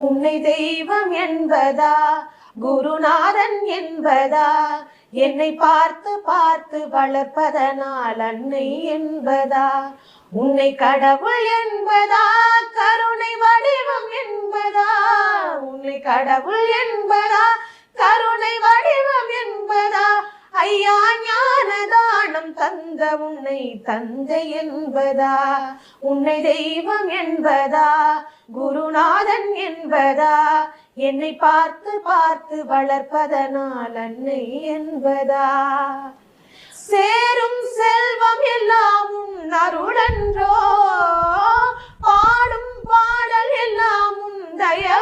உன்னை தெய்வம் என்பதா குருநாதன் என்பதா என்னை பார்த்து பார்த்து வளர்ப்பதனால் அன்னை என்பதா உன்னை கடவுள் என்பதா கருணை வடிவம் என்பதா உன்னை கடவுள் என்பதா கருணை வடிவம் என்பதா ஐயா ஞான தானம் தந்த உன்னை தந்தை என்பதா உன்னை தெய்வம் என்பதா குருநாதன் என்பதா என்னை பார்த்து பார்த்து வளர்ப்பதனால் அன்னை என்பதா சேரும் செல்வம் எல்லாம் உன் அருளன்றோ பாடும் பாடல் எல்லாம் உன் தயவு